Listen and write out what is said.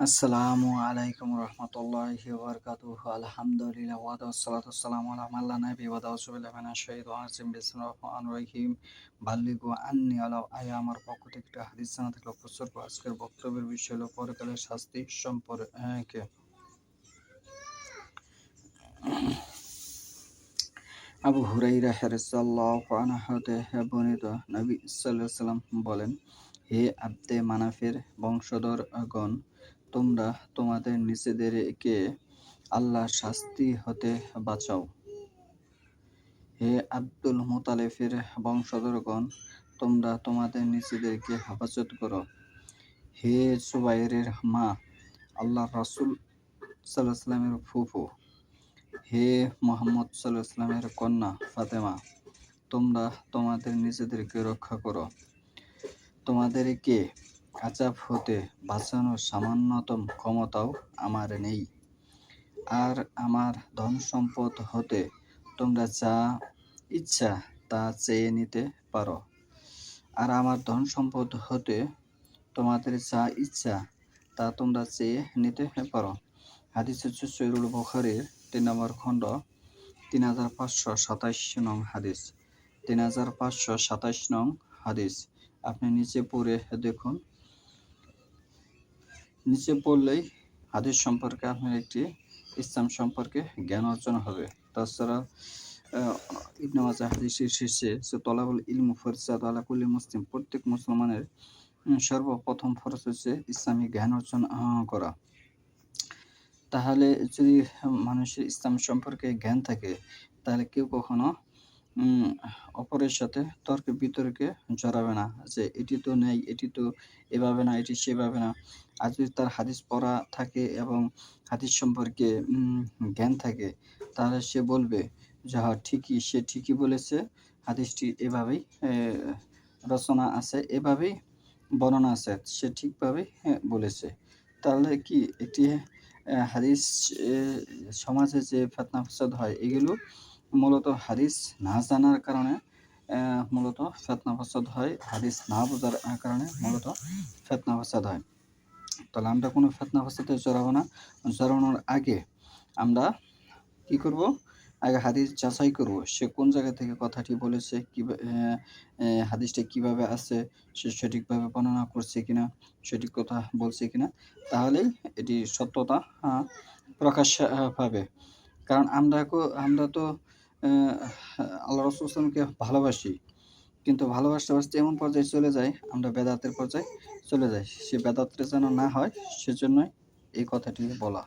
আসসালামু আলাইকুম রহমতুল্লাহি ওয়া বারাকাতুহু। আলহামদুলিল্লাহ ওয়াসসালাতু ওয়াসসালামু আলা মান লা নাবিয়্যা বা'দা। আউযু বিল্লাহি মিনাশ শাইতানির রাজিম। বিসমিল্লাহির রহমানির রহিম। বাল্লিগু আন্নী ওয়ালাউ আয়া। আমার পক্ষ থেকে একটা হাদিস জানাতে লক্ষ্য করব। আজকের বক্তব্যের বিষয় হলো পরকালের শাস্তি সম্পর্কে। আবু হুরায়রা রাদিয়াল্লাহু আনহু হতে বর্ণিত, নবী সাল্লাল্লাহু আলাইহি ওয়াসাল্লাম বলেন, হে আব্দে মানাফের বংশধরগণ, তোমরা তোমাদের নিজেদেরকে আল্লাহর শাস্তি হতে বাঁচাও। হে আব্দুল মুতালিফের বংশধরগণ, তোমরা তোমাদের নিজেদেরকে হেফাজত করো। হে জুবাইরের মা, আল্লাহর রাসূল সাল্লাল্লাহু আলাইহি ওয়াসাল্লামের ফুফু, হে মুহাম্মদ সাল্লাল্লাহু আলাইহি ওয়াসাল্লামের কন্যা ফাতেমা, তোমরা তোমাদের নিজেদেরকে রক্ষা করো। তোমাদেরকে আযাব হতে বাঁচানোর সামান্যতম ক্ষমতাও আমার নেই। আর আমার ধন সম্পদ হতে তোমরা যা ইচ্ছা তা চেয়ে নিতে পারো। আর আমার ধন সম্পদ হতে তোমাদের যা ইচ্ছা তা তোমরা চেয়ে নিতে পারো। হাদিস হচ্ছে সহিহুল বুখারীর ৩ নম্বর খণ্ড ৩৫২৭ নং হাদিস। ৩৫২৭ নং হাদিস। আপনি নিচে পড়ে দেখুন। নিচে পড়লেই হাদিস সম্পর্কে আপনার একটি ইসলাম সম্পর্কে জ্ঞান অর্জন হবে। তাছাড়া ইবনে মাজাহ হাদিসের শীর্ষে যে তলাবুল ইলম ফরজাত আলা কুল্লি মুসলিম, প্রত্যেক মুসলমানের সর্বপ্রথম ফরজ হচ্ছে ইসলামী জ্ঞান অর্জন করা। তাহলে যদি মানুষের ইসলাম সম্পর্কে জ্ঞান থাকে, তাহলে কেউ কখনো অপরের সাথে তর্কে বিতর্কে জড়াবে না, যে এটি তো নেই, এটি তো এভাবে না, এটি সেভাবে না। আর যদি তার হাদিস পড়া থাকে এবং হাদিস সম্পর্কে জ্ঞান থাকে, তাহলে সে বলবে যে হ্যাঁ ঠিকই, সে ঠিকই বলেছে, হাদিসটি এভাবেই রচনা আছে, এভাবেই বর্ণনা আছে, সে ঠিকভাবেই বলেছে। তাহলে কি একটি হাদিস সমাজে যে ফিতনা ফাসাদ হয়, এগুলো মূলত হাদিস না জানার কারণে মূলত ফিতনা ফাসাদ হয়, হাদিস না বোঝার কারণে মূলত ফিতনা ফাসাদ হয়। তাহলে আমরা কোনো ফিতনা ফাসাদে জড়াবো না। জড়ানোর আগে আমরা কি করব? আগে হাদিস যাচাই করব, সে কোন জায়গা থেকে কথাটি বলেছে, হাদিসটা কিভাবে আছে, সে সঠিকভাবে বর্ণনা করছে কিনা, সঠিক কথা বলছে কিনা। তাহলেই এটি সত্যতা প্রকাশ পাবে। কারণ আমরা তো আল্লাহ রাসূল সাল্লাল্লাহু আলাইহি ওয়াসাল্লামকে ভালোবাসি, কিন্তু ভালোবাসতে বাসতে এমন পর্যায়ে চলে যাই, আমরা বেদাতের পর্যায়ে চলে যাই। সে বেদাতটা যেন না হয়, সেজন্যই এই কথাটি বলা।